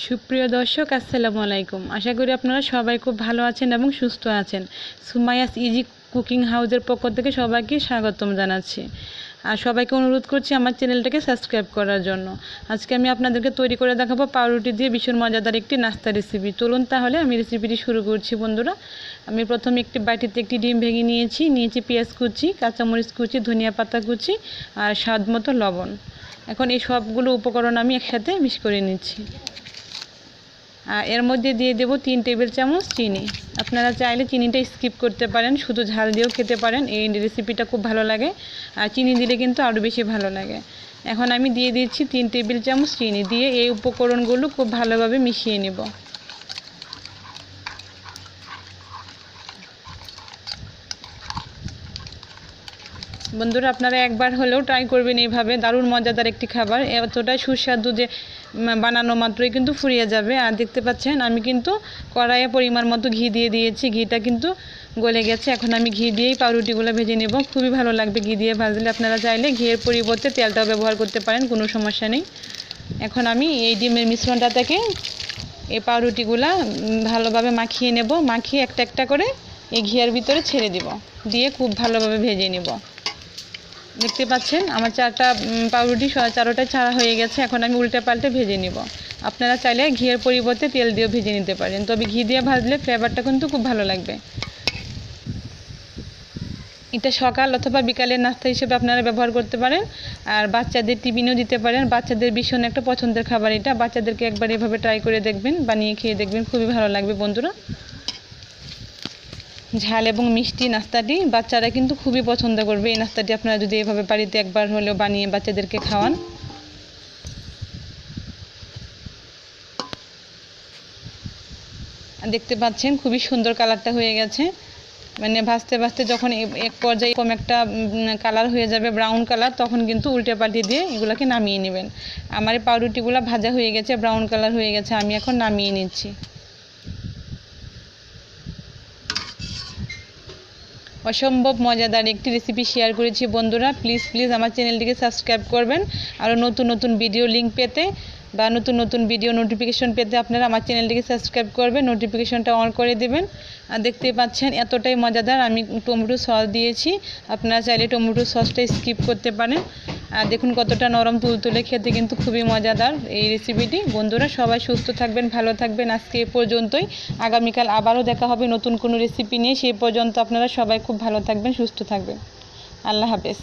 সুপ্রিয় দর্শক আসসালামু আলাইকুম। আশা করি আপনারা সবাই খুব ভালো আছেন এবং সুস্থ আছেন। সুমাইয়াস ইজি কুকিং হাউসের পক্ষ থেকে সবাইকে স্বাগতম জানাচ্ছি। আর সবাইকে অনুরোধ করছি আমার চ্যানেলটাকে সাবস্ক্রাইব করার জন্য। আজকে আমি আপনাদেরকে তৈরি করে দেখাবো পাউরুটি দিয়ে ভীষণ মজাদার একটি নাস্তা রেসিপি। চলুন তাহলে আমি রেসিপিটি শুরু করছি বন্ধুরা। আমি প্রথমে একটি বাটিতে একটি ডিম ভেঙে নিয়েছি পেঁয়াজ কুচি, কাঁচামরিচ কুচি, ধনিয়া পাতা কুচি আর স্বাদ মতো লবণ। এখন এই সবগুলো উপকরণ আমি একসাথে মিক্স করে নিচ্ছি। এর মধ্যে দিয়ে দেব 3 টেবিল চামচ চিনি। আপনারা চাইলে চিনিটা স্কিপ করতে পারেন, শুধু ঝাল দিয়েও খেতে পারেন। এই রেসিপিটা খুব ভালো লাগে, আর চিনি দিলে কিন্তু আরও বেশি ভালো লাগে। এখন আমি দিয়ে দিচ্ছি 3 টেবিল চামচ চিনি। দিয়ে এই উপকরণগুলো খুব ভালোভাবে মিশিয়ে নেব। বন্ধুরা, আপনারা একবার হলেও ট্রাই করবেন এইভাবে। দারুণ মজাদার একটি খাবার, এতটাই সুস্বাদু যে বানানো মাত্রই কিন্তু ফুরিয়ে যাবে। আর দেখতে পাচ্ছেন আমি কিন্তু কড়াইয়ে পরিমাণ মতো ঘি দিয়ে দিয়েছি। ঘিটা কিন্তু গলে গেছে। এখন আমি ঘি দিয়েই পাউরুটিগুলো ভেজে নেব। খুবই ভালো লাগবে ঘি দিয়ে ভাজলে। আপনারা চাইলে ঘিয়ের পরিবর্তে তেলটাও ব্যবহার করতে পারেন, কোনো সমস্যা নেই। এখন আমি এই ডিমের মিশ্রণটা থেকে এই পাউরুটিগুলো ভালোভাবে মাখিয়ে নেব। মাখিয়ে একটা একটা করে এই ঘিয়ের ভিতরে ছেড়ে দিব, দিয়ে খুব ভালোভাবে ভেজে নেব। দেখতে পাচ্ছেন আমার 4টা পাউরুটি 4টাই ছাড়া হয়ে গেছে। এখন আমি উল্টে পাল্টে ভেজে নিব। আপনারা চাইলে ঘিয়ের পরিবর্তে তেল দিয়েও ভেজে নিতে পারেন, তবে ঘি দিয়ে ভাজলে ফ্লেভারটা কিন্তু খুব ভালো লাগবে। এটা সকাল অথবা বিকালের নাস্তা হিসেবে আপনারা ব্যবহার করতে পারেন, আর বাচ্চাদের টিফিনেও দিতে পারেন। বাচ্চাদের ভীষণ একটা পছন্দের খাবার এটা। বাচ্চাদেরকে একবার এভাবে ট্রাই করে দেখবেন, বানিয়ে খেয়ে দেখবেন, খুবই ভালো লাগবে বন্ধুরা। ঝাল এবং মিষ্টি নাস্তাটি বাচ্চারা কিন্তু খুবই পছন্দ করবে। এই নাস্তাটি আপনারা যদি এভাবে বাড়িতে একবার হলেও বানিয়ে বাচ্চাদেরকে খাওয়ান। দেখতে পাচ্ছেন খুবই সুন্দর কালারটা হয়ে গেছে। মানে ভাজতে ভাজতে যখন এক পর্যায়ে এরকম একটা কালার হয়ে যাবে, ব্রাউন কালার, তখন কিন্তু উল্টে পাল্টে দিয়ে এগুলোকে নামিয়ে নেবেন। আমার এই পাউরুটিগুলো ভাজা হয়ে গেছে, ব্রাউন কালার হয়ে গেছে। আমি এখন নামিয়ে নিচ্ছি। অসম্ভব মজাদার একটি রেসিপি শেয়ার করেছি বন্ধুরা। প্লিজ আমার চ্যানেলটিকে সাবস্ক্রাইব করবেন। আরও নতুন ভিডিও লিঙ্ক পেতে বা নতুন ভিডিও নোটিফিকেশন পেতে আপনারা আমার চ্যানেলটিকে সাবস্ক্রাইব করবেন, নোটিফিকেশনটা অন করে দেবেন। আর দেখতে পাচ্ছেন এতটাই মজাদার। আমি টমেটো সস দিয়েছি, আপনারা চাইলে টমেটো সসটা স্কিপ করতে পারেন। আর দেখুন কতটা নরম তুলতুলে, খেতে কিন্তু খুবই মজাদার এই রেসিপিটি। বন্ধুরা সবাই সুস্থ থাকবেন, ভালো থাকবেন। আজকে এ পর্যন্তই। আগামীকাল আবারও দেখা হবে নতুন কোনো রেসিপি নিয়ে। সেই পর্যন্ত আপনারা সবাই খুব ভালো থাকবেন, সুস্থ থাকবেন। আল্লাহ হাফেজ।